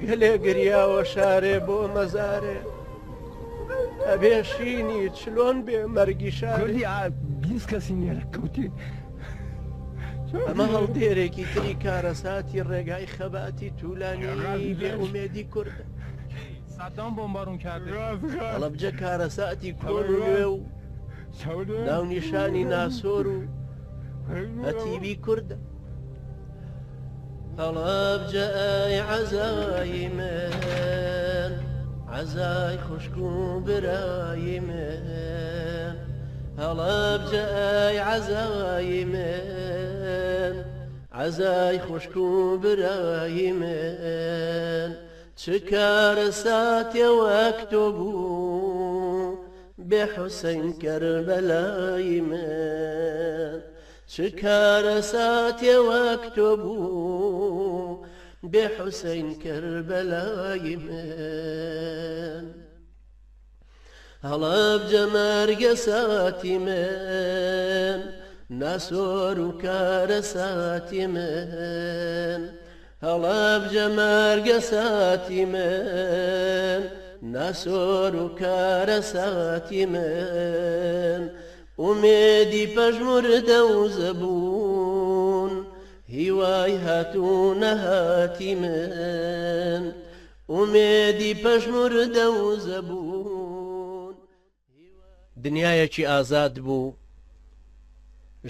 گەلێ گریاوە شارێ بۆ مەزارێ ئەبێ شینی چلۆن بێ مەرگی شارێ بیست کەسی نێرە کەوتی ئەمە هەڵدێرێکی تری کارەساتی ڕێگای خەباتی توولانی بێ ئومێدی کوردە سەدام بۆمبارون کرده هەڵەبجە کارەساتی کۆن و نوێ و ناونیشانی ناسۆر و هەتیبی کوردە هەڵەبجە ئەی عەزای من عەزای خوشک و برای من هەڵەبجە ئەی عەزای من عەزای خوشک و برای من چ کارەساتێ وەک تۆ بوو بێ حوسەین کەربەلای من چ کارەساتێ وەک تۆ بوو بێ حوسەین کەربەلای من هەڵەبجە مەرگە ساتی من ناسۆر و کارەساتی من هەڵەبجە مەرگە ساتی من ناسۆر و کارەساتی من ئومێدی پەژموردە و زەبوون هیوای هاتوو نەهاتی من ئومێدی پەژموردە و زەبوون دنیایەکی ئازاد بوو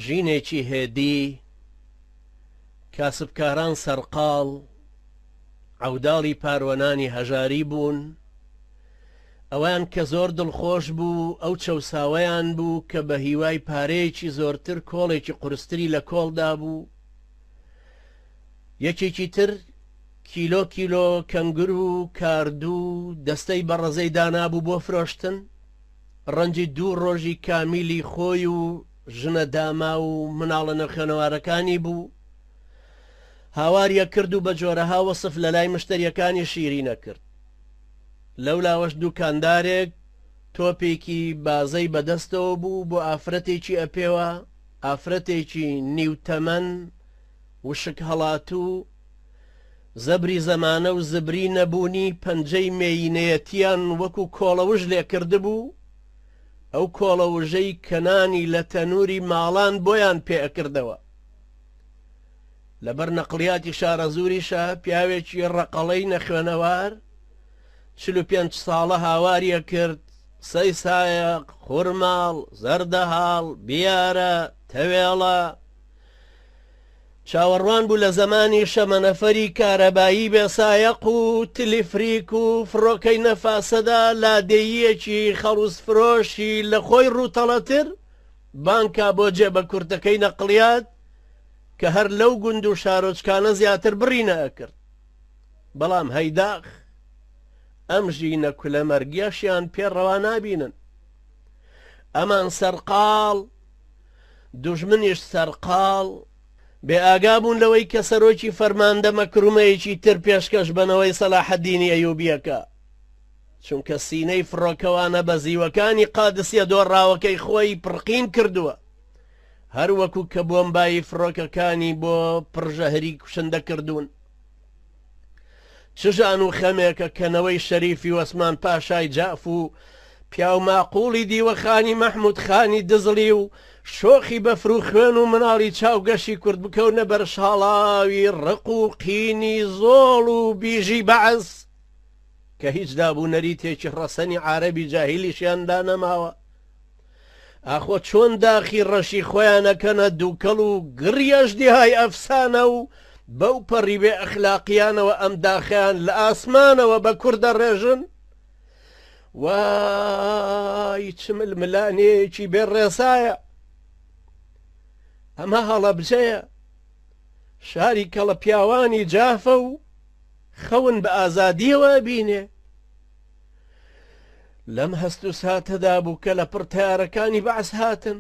ژینێکی هێدی کاسبکاران سەرقاڵ عەوداڵی پارۆنانی هەژاری بوون ئەوان کە زۆر دڵخۆش بوو ئەو چەوساوەیان بوو کە بە هیوای پارەیەکی زۆرتر کۆڵێکی قورستری لە کۆڵدا بوو یەکێکی تر کیلۆ کیلۆ کەنگر و کاردوو دەستەی بەڕەزەی دانابوو بۆ فرۆشتن ڕەنجی دوو ڕۆژی کامیلی خۆی و ژنە داما و مناڵە نرخێنەوارەکانی بوو هاواریە کرد و بە جۆرەها وەسف لە لای مشتریەکانی شیری نەکرد لەولاوەش دوکاندارێک تۆپێکی بازەی بەدەستەوە بوو بۆ ئافرەتێکی ئەپێوە ئافرەتێکی نیوتەمەن وشک هەڵاتوو زەبری زەمانە و زبری نەبوونی پەنجەی مێینەیەتیان وەکو کۆڵەوژ لێ کرده بوو ئەو کۆڵەوژەی کەنانی لە تەنووری ماڵان بۆیان پێ ئەکردەوە لەبەر نەقلیاتی شارە زوریشە پیاوێکی ڕەقەڵەی نەخوێنەوار 45 ساڵە هاواریە کرد سەی سایەق خورماڵ زەردەهاڵ بیارە تەوێڵە چاوەڕوان بوو لە زەمانی شەمەنەفەری کارەبایی بێسایەق و تلیفریک و فڕۆکەی نەفاسەدا لادەییەکی خەڵوس فرۆشی لە خۆی ڕووتەڵەتر بانکا بۆ جێبە کورتەکەی نەقلیات کە هەر لەو گوند و شارۆچکانە زیاتر بڕینە ئەکرد بەڵام هەیداخ ئەم ژینە کولە مەرگیاشیان پێڕەوا نابینن ئەمان سەرقاڵ دوژمنیش سەرقاڵ بێ ئاگابوون لەوەی کە سەرۆکی فەرماندە مەکرومەیەکی تر پێشکەش بنەوەی سەلاحەددینی ئەیوبیەکە چونکە سینەی فڕۆکەوانە بە زیوەکانی قادسیە دۆڕاوەکەی خۆی پڕقین کردووە هەر وەکو کە بۆمبایی فڕۆکەکانی بۆ پڕژەهری کوشندە کردوون چژان و خەمێکە کەنەوەی شەریفی وەسمان پاشای جاف و پیاو ماقوڵی دیوەخانی مەحموود خانی دزڵی و شۆخی بەفرو خوێن و مناڵی چاوگەشی کورد بکەونە بەرشاڵاوی ڕق و قینی زۆڵ و بیژی بەعز کە هیچ دابوونەری تێکی ڕەسەنی عارەبی جاهیلیشیاندا نەماوە ئاخۆ چۆن داخی ڕەشی خۆیانەکەنە دووکەڵ و گڕیەشدیهای ئەفسانە و بەو پەڕی بێ ئەخلاقیانەوە ئەم داخیان لە ئاسمانەوە بە کوردە ڕێژن وای چمل ملانەیەکی بێ ڕێسایە ئەمە هەڵەبجەیە شاری کەڵە پیاوانی جافە و خەون بە ئازادیەوە بینێ لەم هەست و ساتەدا بوو کە لە پڕتیارەکانی بەعس هاتن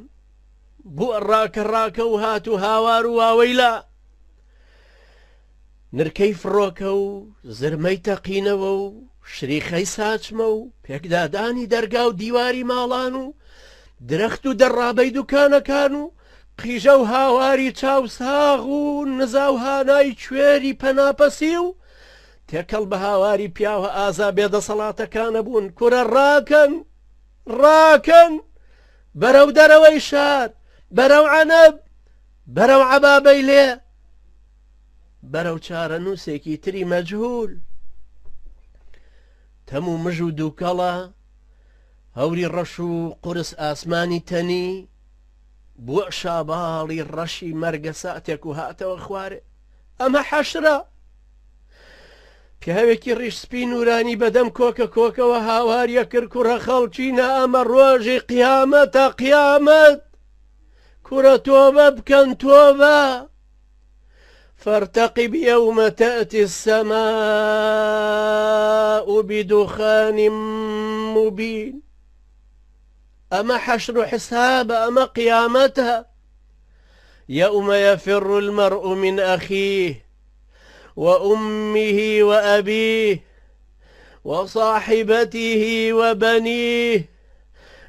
بوو ڕاکە ڕاکە و هات و هاوار و واوەیلا نرکەی فڕۆکە و زرمەی تەقینەوە و شریخەی ساچمە و پێکدادانی دەرگا و دیواری ماڵان و درەخت و دەڕابەی دوکانەکان و قیژە و هاواری چاو ساغ و نزا و هانای کوێری پەناپەسی و تێکەڵ بە هاواری پیاوە ئازا بێدەسەڵاتەکانە بوون کورە ڕاکەن بەرەو دەرەوەی شار بەرەو عەنەب بەرەو عەبابەی لێ بەرەو چارە نووسێکی تری مەجهول تەموو مژ و دووکەڵە هەوری ڕەش و قورس ئاسمانی تەنی بووە شاباڵی ڕەشی مەرگە ساتێک و هاتەوە خوارێ ئەمە حەشرە پیاوێکی ڕیش سپی نورانی بەدەم کۆکەوە هاواریە کرد کوڕە خەڵکینە ئەمە ڕۆژی قیامەتە قیامەت کوڕە تۆبە بکەن تۆبە فارتقب يوم تأتي السماء بدخان مبين أما حشر حساب أما قيامتها يوم يفر المرء من أخيه وأمه وأبيه وصاحبته وبنيه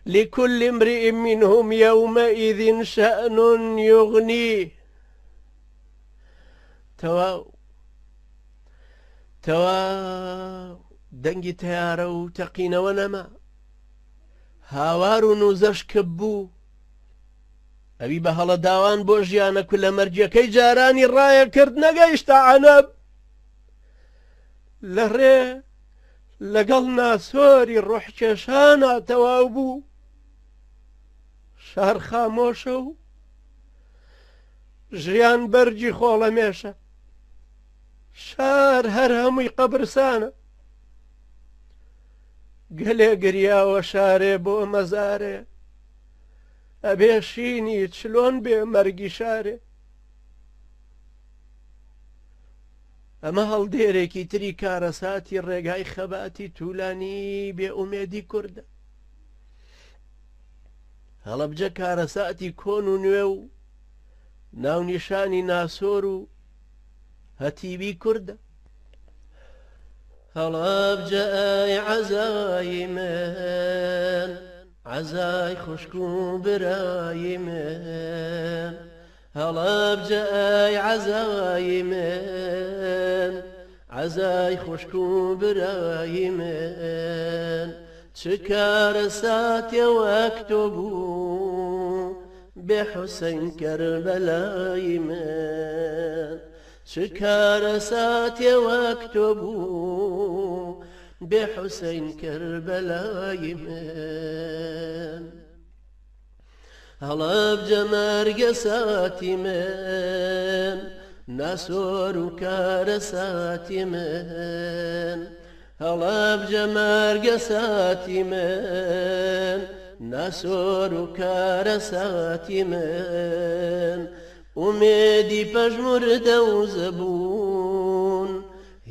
لكل امرئ منهم يومئذ شأن يغنيه تەواو دەنگی تەیارە و تەقینەوە نەما هاوار و نوزەش کەب بوو ئەوی بە هەڵە داوان بۆ ژیانە کو لە مەرجەکەی جارانی ڕایە کرد نەگەیشتە عەنەب لە ڕێ لەگەڵ ناسۆری ڕۆحکێشانە تەواو بوو شار خامۆشە و ژیان بەرجی خۆڵەمێشە شار هەر هەمووی قەبرسانە گەلێ گریاوە شارێ بۆ مەزارێ ئەبێ شینی چلۆن بێ مەرگی شارێ ئەمە هەڵدێرێکی تری کارەساتی ڕێگای خەباتی توولانی بێ ئومێدی کوردە هەڵەبجە کارەساتی کۆن و نوێ و ناونیشانی ناسۆر و هەتیبی کوردە هەڵەبجە ئای عەزای من عەزای خوشک و برای من هەڵەبجە ئای عەزای من عەزای خوشک و برای من چ کارەساتێ وەک تۆ بوو بحسين كربلاي من شكار ساتي واكتبوا بحسين كربلاي من هلا بجمار قساتي من ناسور كارساتي من هلا بجمار قساتي من ناسۆر و کارەساتی من ئومێدی پەژموردە و زەبوون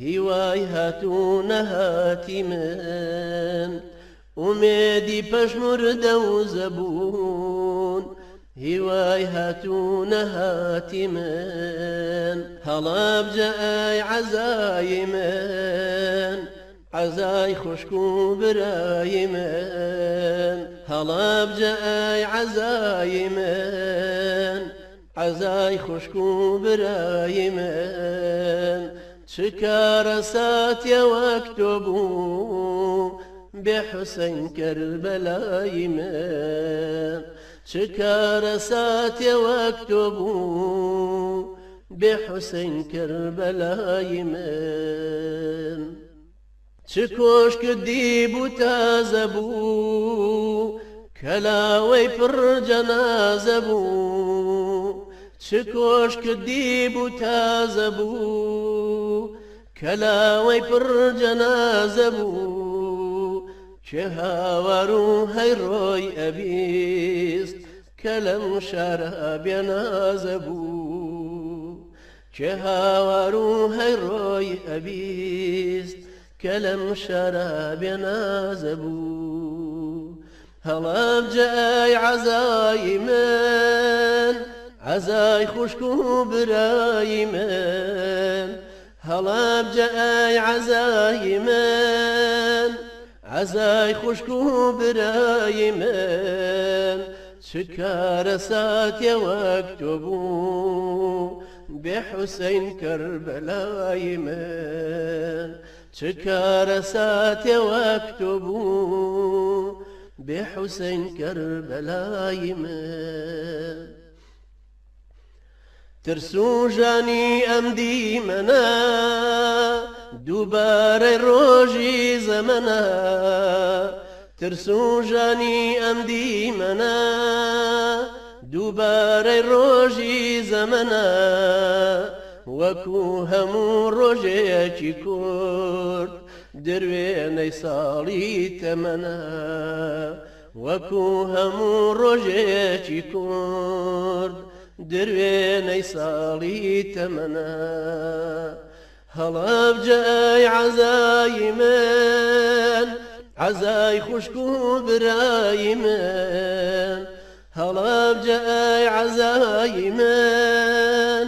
هیوای هاتوونە هاتی من ئومێدی پەژموردە و زەبوون هیوای هاتوونە هاتی من هەڵابجە ئای عەزای من عەزای خوشک و برای من هەڵابجە ئای عەزای من عەزای خوشک و برای من چ کارەساتێ وەک تۆ بوو بێ حوسەین کەربەلای من چ کارەساتێ وەک تۆ بوو بێ حوسەین کەربەلای من چ کۆشکردی بوو تازە بوو کەلاوەی پڕ جەنازە بوو چ کۆشکردی بوو تازە بوو کەلاوەی پڕ جەنازە بوو چێ هاوار و هەیڕۆی ئەبیست کە لەم شارە بێنازە بوو چێ هاوار و هەیڕۆی ئەبیست كلام شراب نازبو هەڵابجە ئای عەزای من عەزای خوشک و برای من هەڵابجە ئای عەزای من عەزای خوشک و برای من چ کارەساتێ وەک تۆ بوو بحسين كربلاي من شكار ساتي واكتبوا بحسين كربلاي من ترسو جاني أمدي منا دوبار روجي زمنا ترسو جاني أمدي منا دوبار روجي زمنا وەکو هەموو ڕۆژێکی کورد دروێنەی ساڵی تەمەنە وەکو هەموو ڕۆژێکی کورد دروێنەی ساڵی تەمەنە هەڵەبجەی عەزای من عەزای خوشک و برای من هەڵەبجەی عەزای من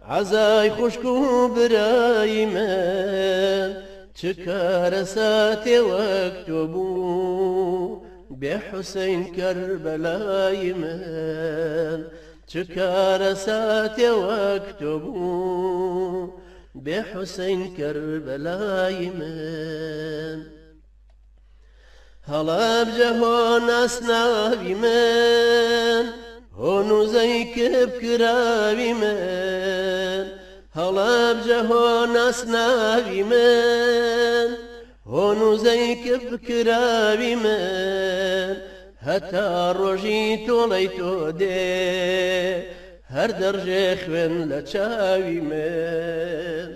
عەزای خوشک و برای من چ کارە ساتێ وەک تۆ بوو بێ حوسەین کەربەلای من چ کارە ساتێ وەک تۆ بوو بێ حوسەین کەربەلای من هەڵەبجە هۆ ناسناوی من هۆنووزەی کبکراوی من هەڵەبجە هۆ ناسناوی من هۆنووزەی کبکراوی من هەتا ڕۆژی تۆڵەی تۆ دێ هەر دەڕژێ خوێن لە چاوی من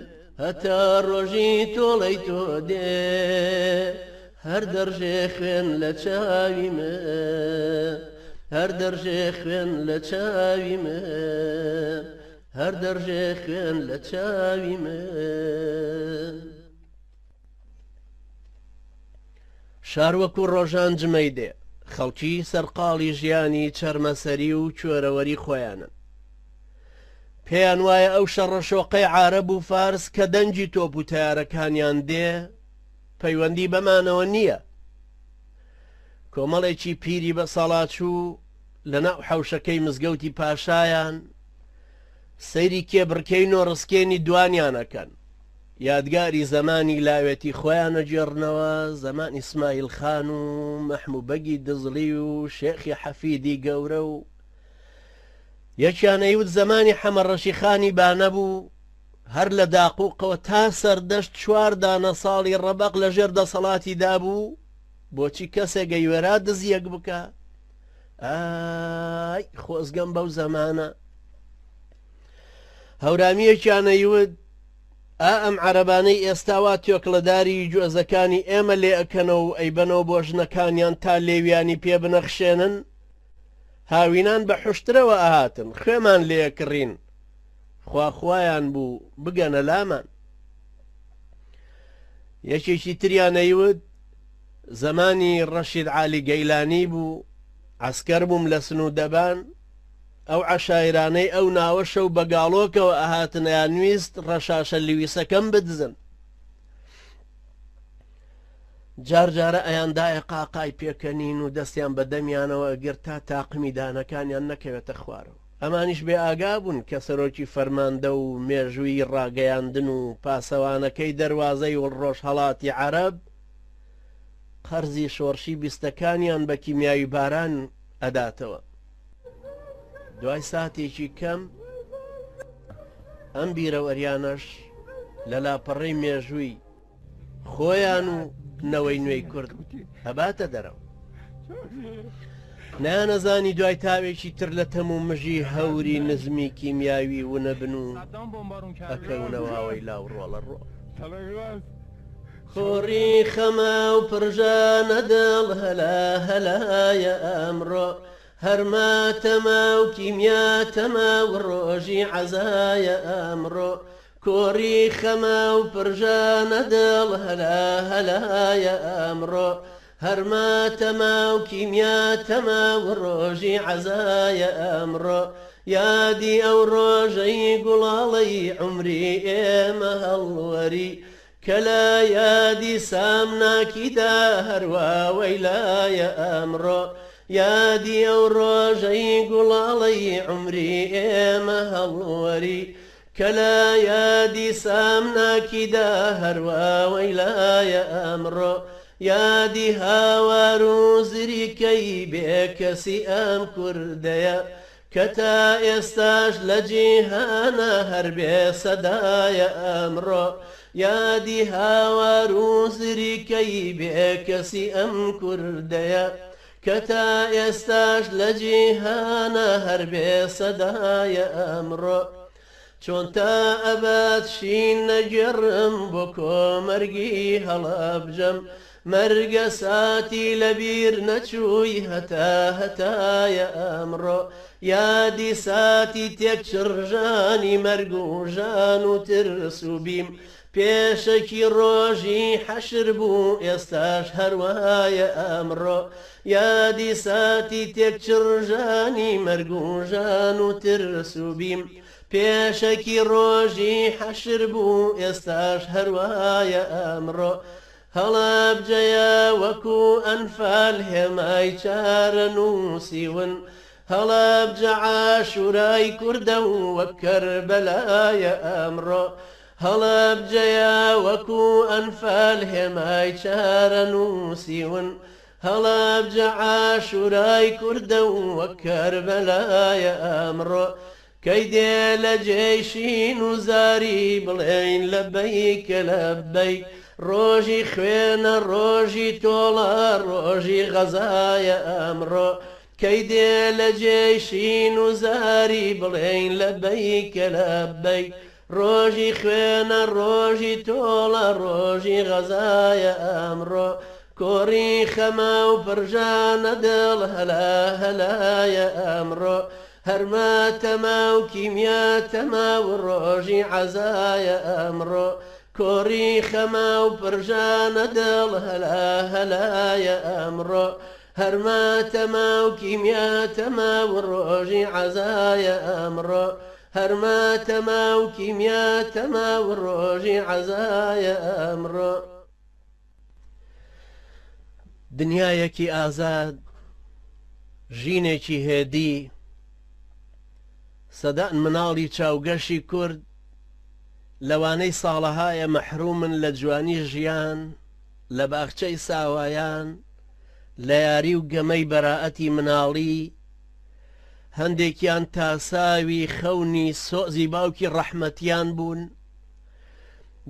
هەتا ڕۆژی تۆڵەی تۆ دێ هەر دەڕژێ خوێن لە چاوی من هەر دەڕژێ خوێن لە چاوی من هەر دەڕژێ خوێن لە چاوی من شار وەکو ڕۆژان جمەی دێ خەڵکی سەرقاڵی ژیانی چەرمەسەری و کوێرەوەری خۆیانن پێیان وایە ئەو شەڕەشۆقەی عارەب و فارس کە دەنجی تۆپ و تەیارەکانیان دێ پەیوەندی بەمانەوە نییە کۆمەڵێکی پیری بە ساڵاچوو لەناو حەوشەکەی مزگەوتی پاشایان سەیری کێبڕکەین و ڕسکێنی دوانیانەکەن یادگاری زەمانی لاوێتی خۆیانە جێڕنەوە زەمانی ئیسماعیل خان و مەحموو بەگی دزڵی و شێخی حەفیدی گەورە و یەکیانەیوت زەمانی حەمەڕەشی خانی بانەبوو هەر لە داقووقەوە تا سەردەشت 4 دانە ساڵی ڕەبەق لەژێر دەسەڵاتی دابوو بۆچی کەسێک گەیوێرا دزیەک بکە ئای خۆزگەم بەو زەمانە هەورامیەکیانەیوت ئەم عەرەبانەی ئێستاوا تۆکڵەداری گوێزەکانی ئێمە لێ ئەکەنەوە و ئەیبەنەوە بۆ ژنەکانیان تا لێویانی پێ بنەخشێنن هاوینان بە حوشترەوە ئاهاتن خوێمان لێکڕین خواخوایان بوو بگەنە لامان یەکێکی تریانەیوت زەمانی ڕەشید عالی گەیلانی بوو عەسکەر بووم لە سنوودەبان ئەو عەشایرانەی ئەو ناوە شەو بەگاڵۆکەوە ئەهاتنیان ویست ڕەشاشە لیویسەکەم بدزن جارجارە ئەیاندایە قاقای پێکەنین و دەستیان بە دەمیانەوە ئەگەر تا تاقمی دانەکانیان نەکەوێتە خوارەوە ئەمانیش بێ ئاگا بوون کە سەرۆکی فەرماندە و مێژووی ڕاگەیاندن و پاسەوانەکەی دەروازەی و ڕۆژ هەڵاتی عەرەب قەرزی شۆڕشی بیستەکانیان بە کیمیاوی باران ئەداتەوە دوای ساتێکی کەم ئەم بیرەوەریانەش لە لاپەڕەی مێژووی خۆیان و نەوەی نوێی کورد هەباتە دەرەوە نانەزانی دوای تاوێکی تر لە تەموو مژی هەوری نزمی کیمیاوی و نەبن و ئەکەونەوەوەی لاو ڕۆڵە ڕۆ خۆڕی خەمە و پڕژانە دڵ هەلا هەلایە ئەمڕۆ هەرماتەمە و کیمیاتەمە و ڕۆژی عەزایە ئەمڕۆ کۆڕی خەمە و پڕژانە دڵ هەلا هەلایە ئەمڕۆ هەرماتەمە و کیمیاتەمە و ڕۆژی عەزایە ئەمڕۆ یادی ئەو ڕۆژەی گوڵاڵەی عومری ئێمە هەڵوەری کە لە یادی سامناکیدا هەرواوەی لایە ئەمڕۆ یادی ئەو ڕۆژەی گوڵاڵەی عومری ئێمە هەڵوەری کەلا یادی سامناکیدا هەرواوەی لایە ئەمڕۆ یادی هاوار و زریکەی بێکەسی ئەم کوردەیە کە تا ئێستاش لە جیهانە هەر بێ سەدایە ئەمڕۆ یادی هاوار و زریکەی بێکەسی ئەم کوردەیە کە تا ئێستاش لە جیهانە هەر بێ سەدایە ئەمڕۆ چۆن تا ئەبات شین نەگەڕم بۆ کۆمەرگی هەڵەبجەم مەرگە ساتی لەبیر نەچووی هەتایە ئەمڕۆ یادی ساتی تێکچڕژانی مەرگ و ژان و ترس و بیم پێشەکی ڕۆژی حەشر بوو ئێستاش هەروایە ئەمڕۆ یادی ساتی تێکچڕژانی مەرگ و ژان و ترس و بیم پێشەکی ڕۆژی حەشر بوو ئێستاش هەروایە ئەمڕۆ هەڵەبجەیە وەکو ئەنفال هێمای چارە نووسیون هەڵەبجە عاشورای کوردە و وەک کەربەلایە ئەمڕۆ هەڵەبجەیە وەکو ئەنفال هێمای چارە نووسیون هەڵەبجە عاشورای کوردە و وەک کەربەلایە ئەمڕۆ کەی دێ لە جێشین و زاری بڵێین لەبەیکە لەبەیک ڕۆژی خوێنە ڕۆژی تۆڵە ڕۆژی غەزایە ئەمڕۆ کەی دێ لە جێشین و زاری بڵێین لەبەیکە لەبەیک ڕۆژی خوێنە ڕۆژی تۆڵە ڕۆژی غەزایە ئەمڕۆ کۆڕی خەمە و پرژانە دڵ هەلا هەلایە ئەمڕۆ هەرما تەما و کیمیا تەما و ڕۆژی عەزایە ئەمڕۆ کۆڕی خەما و پرژانە دڵ هەلا هەلایە ئەمڕۆ هەرما تەما و کیمیا تەما و ڕۆژی عەزایە ئەمڕۆ هەرما تەما و کیمیا تەما و ڕۆژی عەزایە ئەمڕۆ دنیایەکی ئازاد ژینێکی هێدی سەدان مناڵی چاوگەشی کورد لەوانەی ساڵەهایە مەحرومن لە جوانی ژیان لە باخچەی ساوایان لە یاری و گەمەی بەراعەتی مناڵی هەندێکیان تاساوی خەونی سۆزی باوکی ڕەحمەتیان بوون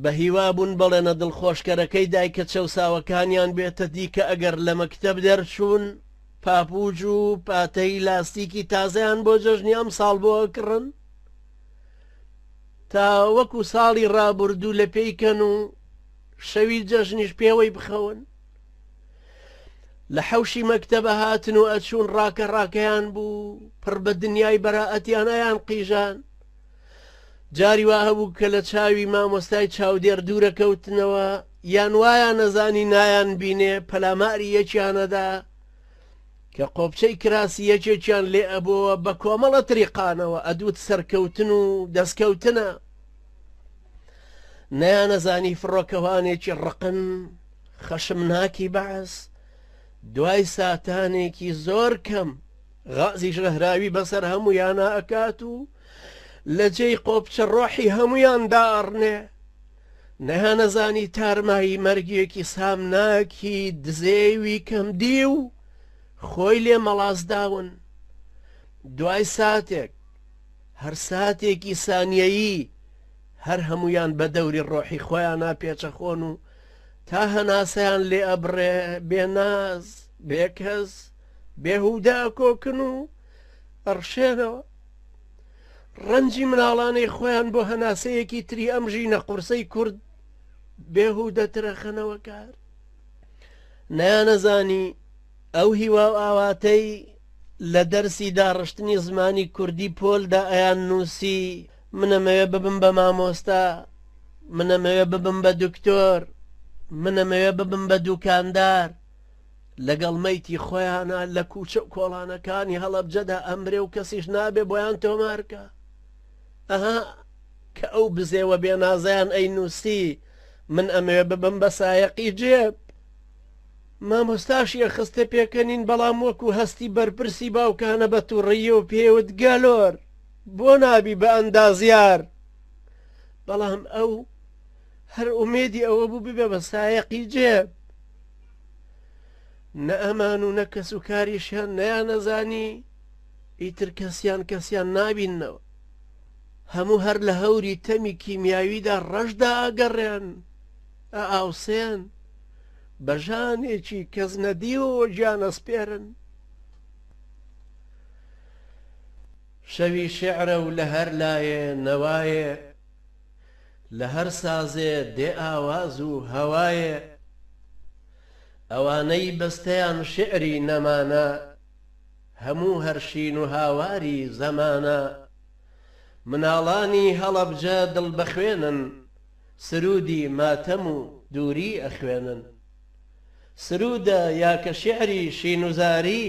بە هیوا بوون بەڵێنە دڵخۆشکەرەکەی دایکە چەوساوەکانیان بێتە دیکە ئەگەر لە مەکتەب دەرچوون پاپوج و پاتەی لاستیکی تازەیان بۆ جەژنی ئەم ساڵ بۆ ئەکڕن تا وەکو ساڵی ڕابردوو لە پێیکەن و شەوی جەژنیش پێوەی بخەون لە حەوشی مەکتەبە هاتن و ئەچوون ڕاکە ڕاکەیان بوو پڕ بە دنیای بەراعەتیان ئەیان قیژان جاری وا هەبوو کە لە چاوی مامۆستای چاودێر دوورەکەوتنەوە یان وایە نەزانی نایان بینێ پەلاماری یەکیانەدا کە قۆبچەی کراسی یەکێکیان لێ ئەبووە بە کۆمەڵە تریقانەوە ئەدوت سەرکەوتن و دەستکەوتنە نەیانەزانی فڕۆکەوانێکی ڕقن خەشمناکی بەعس دوای ساتانێکی زۆر کەم غازی ژەهراوی بەسەر هەموویانە ئەکات و لە جێی قۆبچە ڕۆحی هەمویان داڕنێ نەیانەزانی تارمایی مەرگێکی سامناکی دزێوی کەمدی و خۆی لێ مەڵازداون دوای ساتێک هەر ساتێکی سانیەیی هەر هەمویان بە دەوری ڕۆحی خۆیانە پێچەخۆن و تا هەناسەیان لێ ئەبڕێ بێناز بێکەس بێهودا کۆکن و ئەڕشێنەوە ڕەنجی مناڵانەی خۆیان بۆ هەناسەیەکی تری ئەم ژینە قورسەی کورد بێهودە ترەخەنەوە کار نەیانەزانی ئەو هیوا و ئاواتەی لە دەرسی داڕشتنی زمانی کوردی پۆلدا ئەیان نووسی منەمەوێ ببم بە مامۆستا منەمەوێ ببم بە دکتۆر منەمەوێ ببم بە دوکاندار لەگەڵ مەیتی خۆیانە لە کوچە و کۆڵانەکانی هەڵەبجەدا ئەمرێ و کەسیش نابێ بۆیان تۆمارکە ئەها کە ئەو بزێوە بێنازیان ئەی نووسی من ئەمەوێ ببم بە سایەقی جێب مامۆستاشیە خستە پێکەنین بەڵام وەکو هەستی بەرپرسی باوکانە بە تووڕیە و پێوت گەلۆر بۆ نابی بە ئەندازیار بەڵام ئەو هەر ئومێدی ئەوە بوو ببێ بە سایەقی جێب نە ئەمان و نە کەس و کاریشیان نەیان نەزانی ئیتر کەسیان نابیننەوە هەموو هەر لە هەوری تەمی کیمیاویدا ڕەشدا ئاگەڕێن ئاوسێن بە ژانێکی کەس نەدیەوە گیان ئەسپێرن شەوی شێعرە و لە هەر لایێ نەوایە لە هەر سازێ دێ ئاواز و هەوایە ئەوانەی بەستەیان شێعری نەمانە هەموو هەرشین و هاواری زەمانە مناڵانی هەڵەبجە دڵ بەخوێنن سرودی ماتەم و دووری ئەخوێنن سرودە یا کە شێعری شینوزاری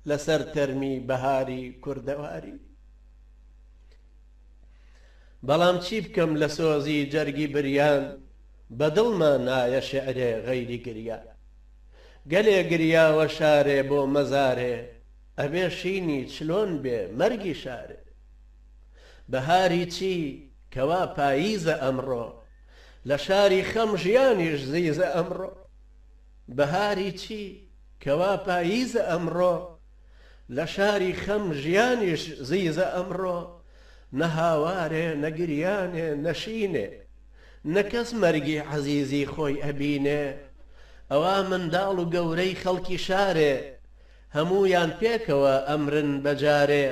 لەسەر تەرمی بەهاری کوردەواری بەڵام چی بکەم لە سۆزی جەرگی بریان بەدڵمە نایە شێعرێ غەیری گریا گەلێ گریاوە شارێ بۆ مەزارێ ئەبێ شینی چلۆن بێ مەرگی شارێ بەهاری چی کەوا پاییزە ئەمڕۆ لە شاری خەم ژیانیش زیزە ئەمڕۆ بەهاری چی کەوا پاییزە ئەمڕۆ لە شاری خەم ژیانیش زیزە ئەمڕۆ نە هاوارێ نەگریانێ نەشینێ نەکەس مەرگی عەزیزی خۆی ئەبینێ ئەوا منداڵ و گەورەی خەڵکی شارێ هەموویان پێکەوە ئەمرن بەجارێ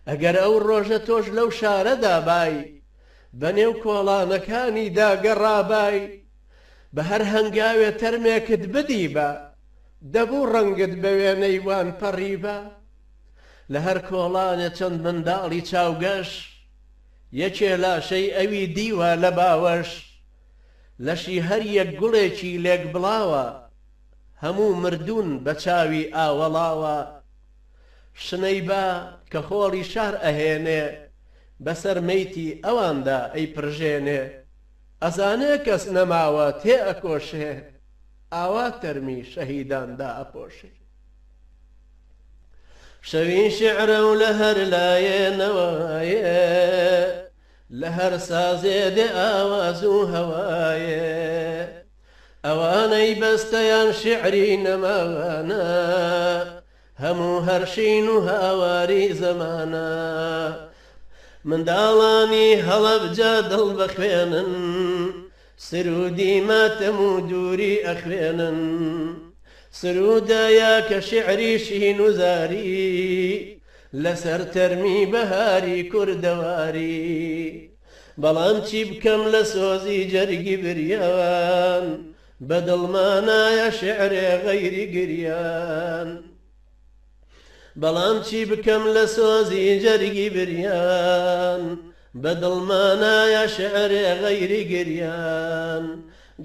ئەگەر ئەو ڕۆژە تۆش لەو شارەدا بای بەنێو کۆڵانەکانی داگەڕابای بە هەر هەنگاوێ تەرمێکت بدی بە دەبوو ڕەنگت بە وێنەی وان پەڕی بە لە هەر کۆڵانێ چەند منداڵی چاوگەش یەکێ لاشەی ئەوی دیوە لە باوەش لەشی هەر یەک گوڵێکی لێک بڵاوە هەموو مردوون بە چاوی ئاوەڵاوە شنەی با کە خۆڵی شار ئەهێنێ بەسەر مەیتی ئەواندا ئەی پرژێنێ ئەزانێ کەس نەماوە تێ ئەکۆشێ ئاوا تەرمی شەهیداندا ئەپۆشێ شەوین شێعرە و لە هەر لایێ نەوایە لە هەر سازێ دێ ئاواز و هەوایە ئەوانەی بەستەیان شێعری نەماوانە هەموو هەرشین و هاواری زەمانە منداڵانی هەڵەبجە دڵ بەخوێنن سرودی ماتەم و دووری ئەخوێنن سرودە یا کە شێعری شینوزاری لەسەر تەرمی بەهاری کوردەواری بەڵام چی بکەم لە سۆزی جەرگی بریان بەدڵمانایە شێعرێ غەیری گریان بەڵام چی بکەم لە سۆزی جەرگی بریان بەدڵمانایە شێعرێ غەیری گریان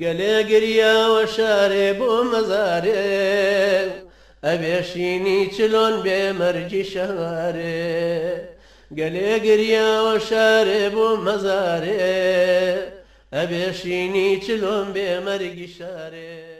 گەلێ گریاوە شارێ بۆ مەزارێ ئەبێشینی چلۆن بێ مەرجی شەوارێ گەلێ گریاوە شارێ بۆ مەزارێ ئەبێشینی چلۆن بێ مەرگی شارێ